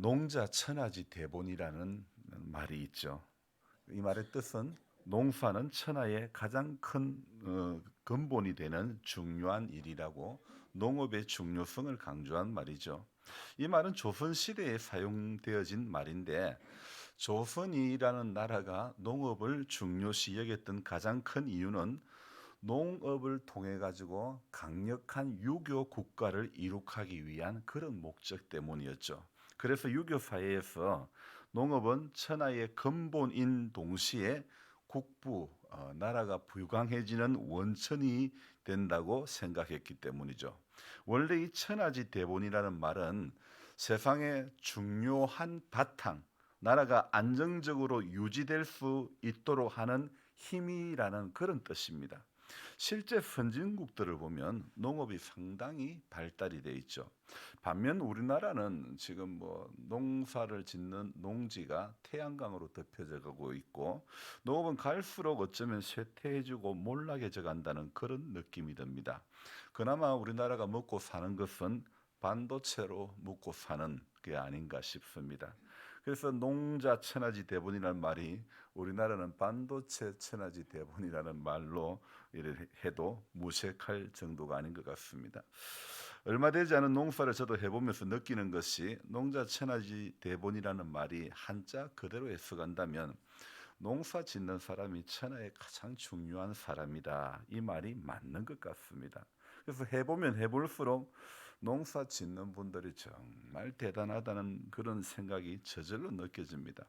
농자 천하지 대본이라는 말이 있죠. 이 말의 뜻은 농사는 천하의 가장 큰 근본이 되는 중요한 일이라고 농업의 중요성을 강조한 말이죠. 이 말은 조선 시대에 사용되어진 말인데 조선이라는 나라가 농업을 중요시 여겼던 가장 큰 이유는 농업을 통해 가지고 강력한 유교 국가를 이룩하기 위한 그런 목적 때문이었죠. 그래서 유교 사회에서 농업은 천하의 근본인 동시에 국부 나라가 부강해지는 원천이 된다고 생각했기 때문이죠. 원래 이 천하지 대본이라는 말은 세상의 중요한 바탕, 나라가 안정적으로 유지될 수 있도록 하는 힘이라는 그런 뜻입니다. 실제 선진국들을 보면 농업이 상당히 발달이 돼 있죠. 반면 우리나라는 지금 농사를 짓는 농지가 태양광으로 덮여져 가고 있고 농업은 갈수록 어쩌면 쇠퇴해지고 몰락해져 간다는 그런 느낌이 듭니다. 그나마 우리나라가 먹고 사는 것은 반도체로 먹고 사는 게 아닌가 싶습니다. 그래서 농자 천하지 대본이라는 말이 우리나라는 반도체 천하지 대본이라는 말로 이래 해도 무색할 정도가 아닌 것 같습니다. 얼마 되지 않은 농사를 저도 해보면서 느끼는 것이 농자 천하지 대본이라는 말이 한자 그대로 해석한다면 농사 짓는 사람이 천하의 가장 중요한 사람이다. 이 말이 맞는 것 같습니다. 그래서 해보면 해볼수록 농사 짓는 분들이 정말 대단하다는 그런 생각이 저절로 느껴집니다.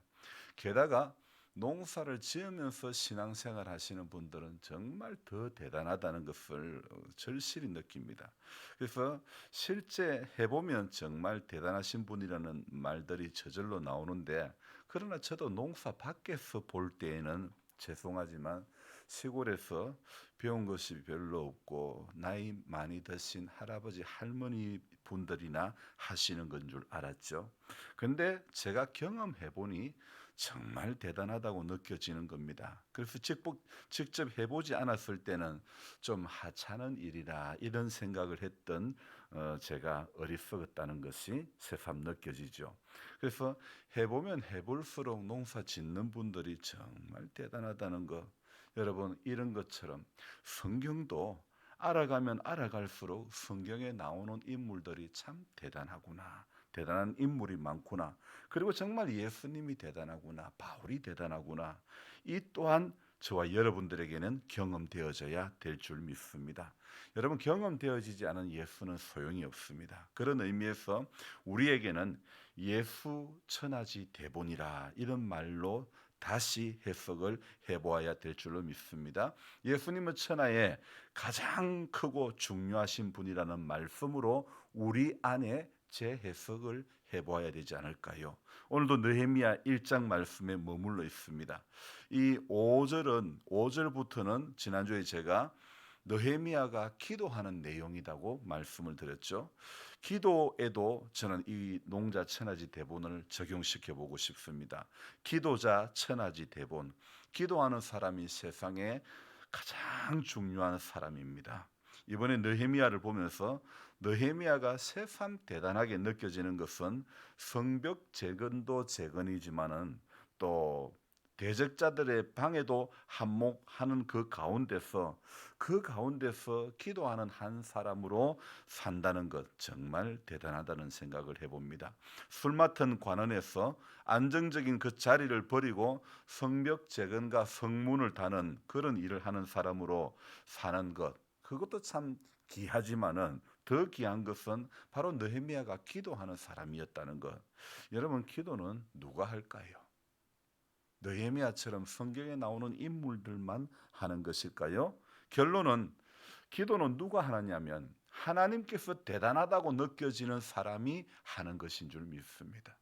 게다가 농사를 지으면서 신앙생활 하시는 분들은 정말 더 대단하다는 것을 절실히 느낍니다. 그래서 실제 해보면 정말 대단하신 분이라는 말들이 저절로 나오는데 그러나 저도 농사 밖에서 볼 때에는 죄송하지만 시골에서 배운 것이 별로 없고 나이 많이 드신 할아버지 할머니 분들이나 하시는 건 줄 알았죠. 근데 제가 경험해 보니 정말 대단하다고 느껴지는 겁니다. 그래서 직접 해보지 않았을 때는 좀 하찮은 일이라 이런 생각을 했던 제가 어리석었다는 것이 새삼 느껴지죠. 그래서 해보면 해볼수록 농사 짓는 분들이 정말 대단하다는 것. 여러분 이런 것처럼 성경도 알아가면 알아갈수록 성경에 나오는 인물들이 참 대단하구나. 대단한 인물이 많구나. 그리고 정말 예수님이 대단하구나. 바울이 대단하구나. 이 또한 저와 여러분들에게는 경험되어져야 될 줄 믿습니다. 여러분 경험되어지지 않은 예수는 소용이 없습니다. 그런 의미에서 우리에게는 예수 천하지 대본이라 이런 말로 다시 해석을 해보아야 될 줄로 믿습니다. 예수님은 천하에 가장 크고 중요하신 분이라는 말씀으로 우리 안에 재해석을 해보아야 되지 않을까요? 오늘도 느헤미야 1장 말씀에 머물러 있습니다. 이 5절부터는 지난주에 제가 느헤미야가 기도하는 내용이라고 말씀을 드렸죠. 기도에도 저는 이 농자 천하지 대본을 적용시켜 보고 싶습니다. 기도자 천하지 대본. 기도하는 사람이 세상에 가장 중요한 사람입니다. 이번에 느헤미야를 보면서 느헤미야가 새삼 대단하게 느껴지는 것은 성벽 재건도 재건이지만은 또 대적자들의 방에도 한몫하는 그 가운데서 기도하는 한 사람으로 산다는 것 정말 대단하다는 생각을 해봅니다. 술 맡은 관원에서 안정적인 그 자리를 버리고 성벽 재건과 성문을 다는 그런 일을 하는 사람으로 사는 것 그것도 참 귀하지만은 더 귀한 것은 바로 느헤미야가 기도하는 사람이었다는 것. 여러분 기도는 누가 할까요? 느헤미야처럼 성경에 나오는 인물들만 하는 것일까요? 결론은 기도는 누가 하느냐면 하나님께서 대단하다고 느껴지는 사람이 하는 것인 줄 믿습니다.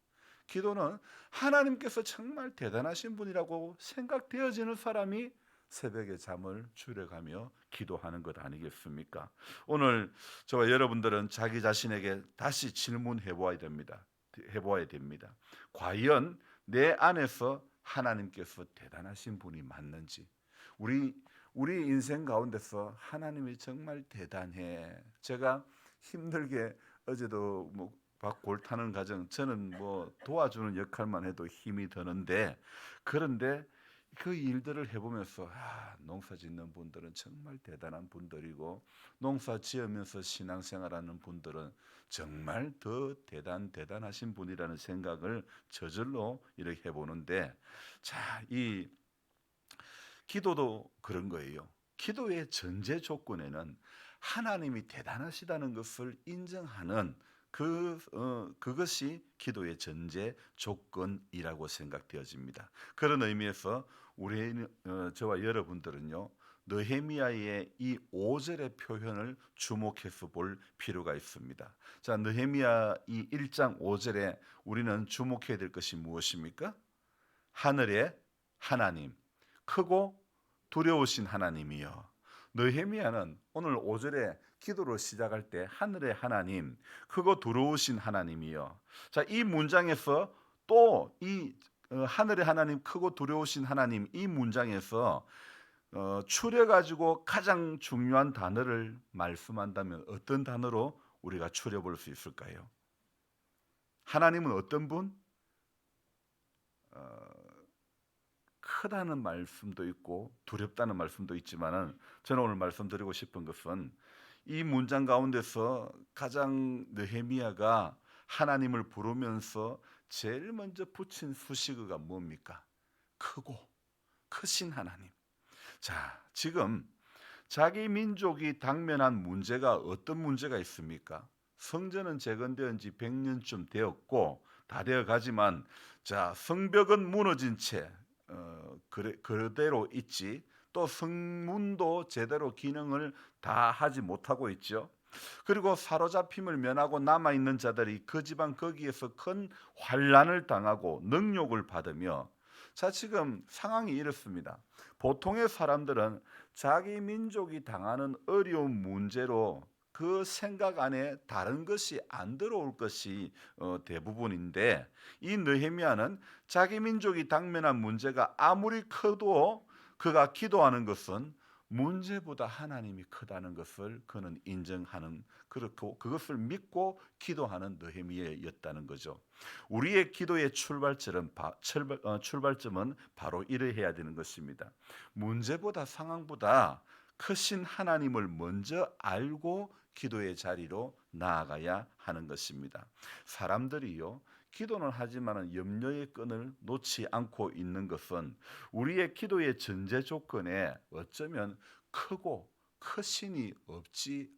기도는 하나님께서 정말 대단하신 분이라고 생각되어지는 사람이 새벽에 잠을 줄여가며 기도하는 것 아니겠습니까? 오늘 저와 여러분들은 자기 자신에게 다시 질문해 보아야 됩니다. 과연 내 안에서 하나님께서 대단하신 분이 맞는지 우리 인생 가운데서 하나님이 정말 대단해. 제가 힘들게 어제도 골 타는 가정, 저는 뭐 도와주는 역할만 해도 힘이 드는데, 그런데 그 일들을 해보면서 농사 짓는 분들은 정말 대단한 분들이고, 농사 지으면서 신앙생활하는 분들은 정말 더 대단하신 분이라는 생각을 저절로 이렇게 해보는데, 자, 이 기도도 그런 거예요. 기도의 전제 조건에는 하나님이 대단하시다는 것을 인정하는 그것이 기도의 전제 조건이라고 생각되어집니다. 그런 의미에서 저와 여러분들은요, 느헤미야의 이 5절의 표현을 주목해서 볼 필요가 있습니다. 자, 느헤미야 이 1장 5절에 우리는 주목해야 될 것이 무엇입니까? 하늘의 하나님, 크고 두려우신 하나님이여. 느헤미야는 오늘 5절에 기도를 시작할 때 하늘의 하나님, 크고 두려우신 하나님이여. 자, 이 문장에서 또 이 하늘의 하나님, 크고 두려우신 하나님, 이 문장에서 추려 가지고 가장 중요한 단어를 말씀한다면 어떤 단어로 우리가 추려 볼 수 있을까요? 하나님은 어떤 분? 크다는 말씀도 있고 두렵다는 말씀도 있지만은, 저는 오늘 말씀드리고 싶은 것은 이 문장 가운데서 가장 느헤미야가 하나님을 부르면서 제일 먼저 붙인 수식어가 뭡니까? 크고 크신 하나님. 자, 지금 자기 민족이 당면한 문제가 어떤 문제가 있습니까? 성전은 재건된 지 100년쯤 되었고 다 되어 가지만, 자, 성벽은 무너진 채 그대로 있지, 또 성문도 제대로 기능을 다 하지 못하고 있죠. 그리고 사로잡힘을 면하고 남아있는 자들이 그 지방 거기에서 큰 환난을 당하고 능욕을 받으며, 자, 지금 상황이 이렇습니다. 보통의 사람들은 자기 민족이 당하는 어려운 문제로 그 생각 안에 다른 것이 안 들어올 것이 대부분인데, 이 느헤미야는 자기 민족이 당면한 문제가 아무리 커도 그가 기도하는 것은 문제보다 하나님이 크다는 것을 그는 인정하는, 그렇고 그것을 믿고 기도하는 느헤미야였다는 거죠. 우리의 기도의 출발점은 바로 이러해야 되는 것입니다. 문제보다 상황보다 크신 하나님을 먼저 알고 기도의 자리로 나아가야 하는 것입니다. 사람들이요, 기도는 하지만 염려의 끈을 놓지 않고 있는 것은 우리의 기도의 전제 조건에 어쩌면 크고 크신이 없기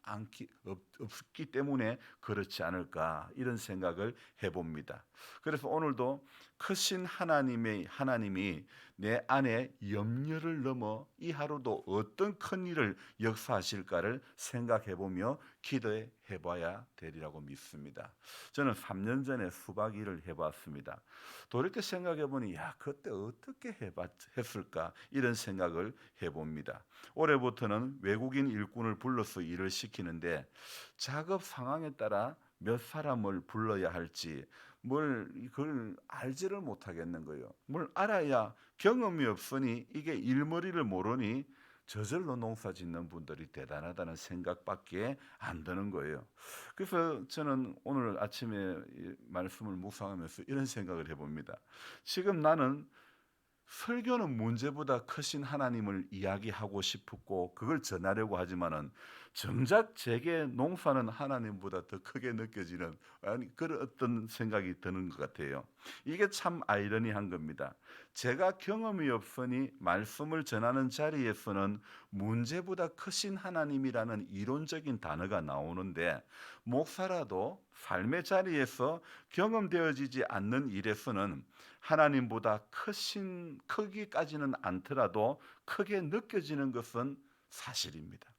때문에 그렇지 않을까, 이런 생각을 해봅니다. 그래서 오늘도 크신 하나님이 내 안에 염려를 넘어 이 하루도 어떤 큰 일을 역사하실까를 생각해보며 기도해 봐야 되리라고 믿습니다. 저는 3년 전에 수박 일을 해봤습니다. 돌이켜 생각해보니 그때 어떻게 했을까, 이런 생각을 해봅니다. 올해부터는 외국인 일꾼을 불러서 일을 시키는데 작업 상황에 따라 몇 사람을 불러야 할지 그걸 알지를 못하겠는 거예요. 뭘 알아야, 경험이 없으니 이게 일머리를 모르니 저절로 농사 짓는 분들이 대단하다는 생각밖에 안 드는 거예요. 그래서 저는 오늘 아침에 이 말씀을 묵상하면서 이런 생각을 해봅니다. 지금 나는 설교는 문제보다 크신 하나님을 이야기하고 싶고 그걸 전하려고 하지만은 정작 제게 농사는 하나님보다 더 크게 느껴지는 그런 어떤 생각이 드는 것 같아요. 이게 참 아이러니한 겁니다. 제가 경험이 없으니 말씀을 전하는 자리에서는 문제보다 크신 하나님이라는 이론적인 단어가 나오는데, 목사라도 삶의 자리에서 경험되어지지 않는 일에서는 하나님보다 크기까지는 않더라도 크게 느껴지는 것은 사실입니다.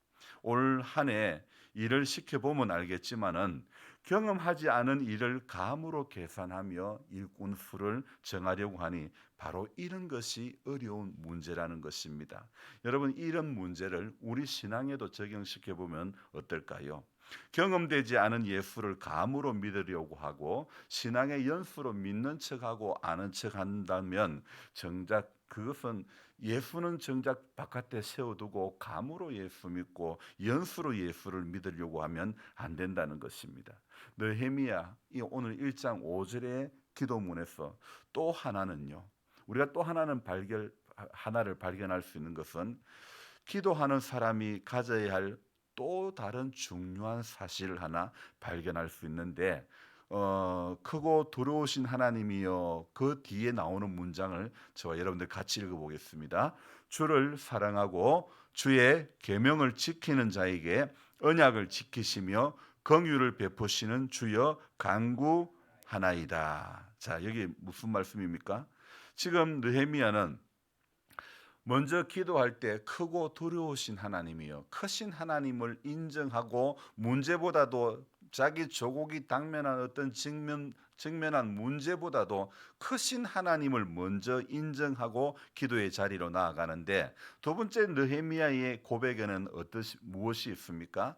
올 한 해 일을 시켜보면 알겠지만은 경험하지 않은 일을 감으로 계산하며 일꾼 수를 정하려고 하니 바로 이런 것이 어려운 문제라는 것입니다. 여러분, 이런 문제를 우리 신앙에도 적용시켜 보면 어떨까요? 경험되지 않은 예수를 감으로 믿으려고 하고 신앙의 연수로 믿는 척하고 아는 척한다면 정작 그것은 예수는 정작 바깥에 세워두고 감으로 예수 믿고 연수로 예수를 믿으려고 하면 안 된다는 것입니다. 느헤미야 오늘 1장 5절의 기도문에서 또 하나는요. 우리가 또 하나를 발견할 수 있는 것은 기도하는 사람이 가져야 할 또 다른 중요한 사실을 하나 발견할 수 있는데 크고 두려우신 하나님이여 그 뒤에 나오는 문장을 저와 여러분들 같이 읽어보겠습니다. 주를 사랑하고 주의 계명을 지키는 자에게 언약을 지키시며 긍휼을 베푸시는 주여 간구하나이다. 자, 여기 무슨 말씀입니까? 지금 느헤미야는 먼저 기도할 때 크고 두려우신 하나님이요 크신 하나님을 인정하고 문제보다도 자기 조국이 당면한 어떤 직면한 문제보다도 크신 하나님을 먼저 인정하고 기도의 자리로 나아가는데 두 번째 느헤미야의 고백에는 무엇이 있습니까?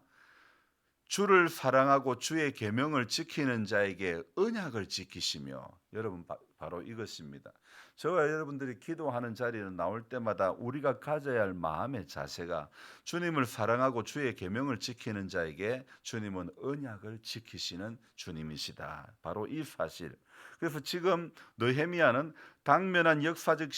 주를 사랑하고 주의 계명을 지키는 자에게 언약을 지키시며 여러분 바로 이것입니다. 저와 여러분들이 기도하는 자리에 나올 때마다 우리가 가져야 할 마음의 자세가 주님을 사랑하고 주의 계명을 지키는 자에게 주님은 언약을 지키시는 주님이시다. 바로 이 사실. 그래서 지금 느헤미야는 당면한 역사적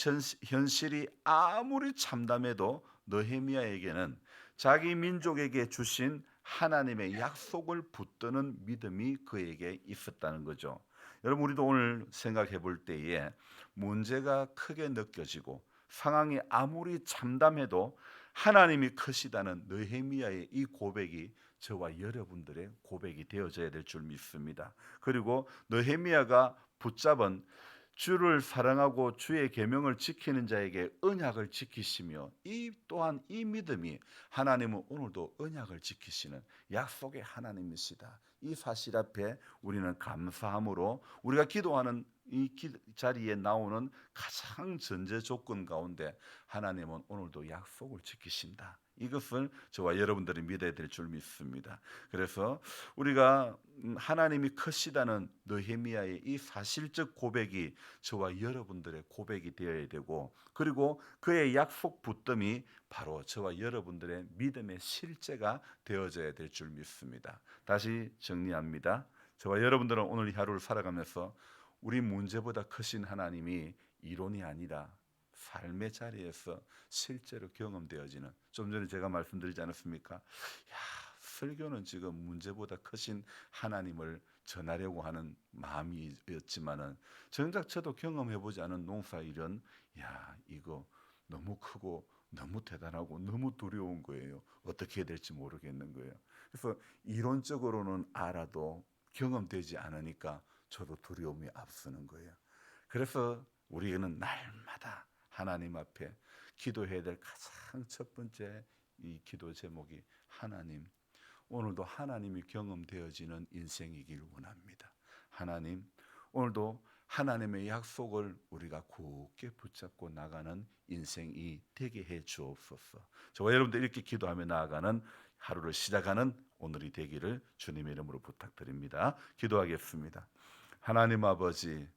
현실이 아무리 참담해도 느헤미야에게는 자기 민족에게 주신 하나님의 약속을 붙드는 믿음이 그에게 있었다는 거죠. 여러분 우리도 오늘 생각해 볼 때에 문제가 크게 느껴지고 상황이 아무리 참담해도 하나님이 크시다는 느헤미야의 이 고백이 저와 여러분들의 고백이 되어져야 될 줄 믿습니다. 그리고 느헤미야가 붙잡은 주를 사랑하고 주의 계명을 지키는 자에게 언약을 지키시며 이 또한 이 믿음이 하나님은 오늘도 언약을 지키시는 약속의 하나님이시다. 이 사실 앞에 우리는 감사함으로 우리가 기도하는 이 자리에 나오는 가장 전제 조건 가운데 하나님은 오늘도 약속을 지키신다. 이것을 저와 여러분들이 믿어야 될 줄 믿습니다. 그래서 우리가 하나님이 크시다는 느헤미야의 이 사실적 고백이 저와 여러분들의 고백이 되어야 되고 그리고 그의 약속 붙듦이 바로 저와 여러분들의 믿음의 실제가 되어져야 될 줄 믿습니다. 다시 정리합니다. 저와 여러분들은 오늘 이 하루를 살아가면서 우리 문제보다 크신 하나님이 이론이 아니라 삶의 자리에서 실제로 경험되어지는 좀 전에 제가 말씀드리지 않았습니까? 설교는 지금 문제보다 크신 하나님을 전하려고 하는 마음이었지만은 정작 저도 경험해보지 않은 농사일은 이거 너무 크고 너무 대단하고 너무 두려운 거예요. 어떻게 해야 될지 모르겠는 거예요. 그래서 이론적으로는 알아도 경험되지 않으니까 저도 두려움이 앞서는 거예요. 그래서 우리는 날마다 하나님 앞에 기도해야 될 가장 첫 번째 이 기도 제목이 하나님, 오늘도 하나님이 경험되어지는 인생이길 원합니다. 하나님, 오늘도 하나님의 약속을 우리가 굳게 붙잡고 나가는 인생이 되게 해 주옵소서. 저와 여러분들 이렇게 기도하며 나아가는 하루를 시작하는 오늘이 되기를 주님의 이름으로 부탁드립니다. 기도하겠습니다. 하나님 아버지,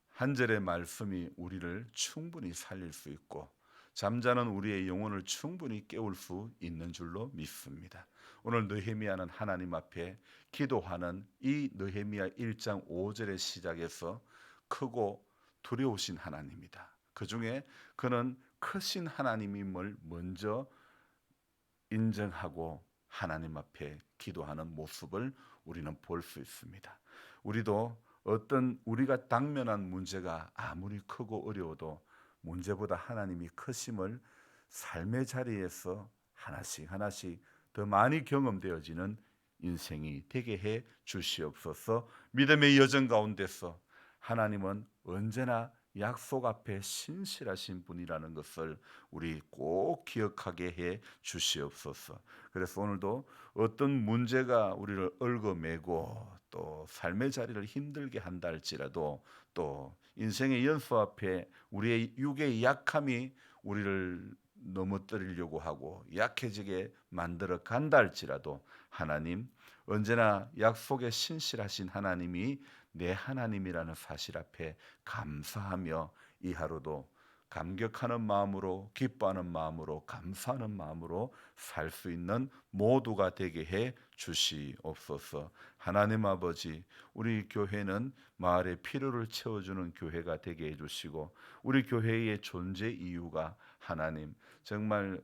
한 절의 말씀이 우리를 충분히 살릴 수 있고 잠자는 우리의 영혼을 충분히 깨울 수 있는 줄로 믿습니다. 오늘 느헤미야는 하나님 앞에 기도하는 이 느헤미야 1장 5절의 시작에서 크고 두려우신 하나님이다. 그 중에 그는 크신 하나님임을 먼저 인정하고 하나님 앞에 기도하는 모습을 우리는 볼 수 있습니다. 우리도 어떤 우리가 당면한 문제가 아무리 크고 어려워도 문제보다 하나님이 크심을 삶의 자리에서 하나씩 하나씩 더 많이 경험되어지는 인생이 되게 해 주시옵소서. 믿음의 여정 가운데서 하나님은 언제나 약속 앞에 신실하신 분이라는 것을 우리 꼭 기억하게 해 주시옵소서. 그래서 오늘도 어떤 문제가 우리를 얽어매고 또 삶의 자리를 힘들게 한다 할지라도 또 인생의 연수 앞에 우리의 육의 약함이 우리를 넘어뜨리려고 하고 약해지게 만들어 간다 할지라도 하나님, 언제나 약속에 신실하신 하나님이 내 하나님이라는 사실 앞에 감사하며 이 하루도 감격하는 마음으로, 기뻐하는 마음으로, 감사하는 마음으로 살 수 있는 모두가 되게 해 주시옵소서. 하나님 아버지, 우리 교회는 마을의 필요를 채워주는 교회가 되게 해주시고, 우리 교회의 존재 이유가 하나님, 정말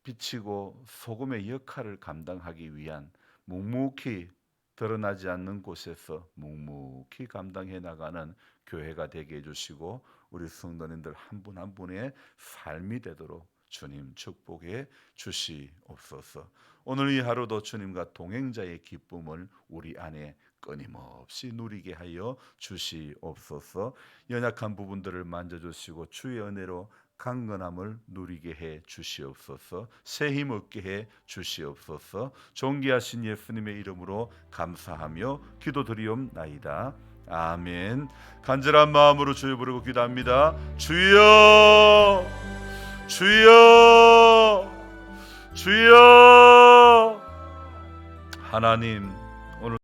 비치고 소금의 역할을 감당하기 위한, 묵묵히 드러나지 않는 곳에서 묵묵히 감당해 나가는 교회가 되게 해주시고, 우리 성도님들 한 분 한 분의 삶이 되도록 주님 축복해 주시옵소서. 오늘 이 하루도 주님과 동행자의 기쁨을 우리 안에 끊임없이 누리게 하여 주시옵소서. 연약한 부분들을 만져주시고 주의 은혜로 강건함을 누리게 해 주시옵소서. 새 힘 얻게 해 주시옵소서. 존귀하신 예수님의 이름으로 감사하며 기도드리옵나이다. 아멘. 간절한 마음으로 주여 부르고 기도합니다. 주여, 주여, 주여. 하나님,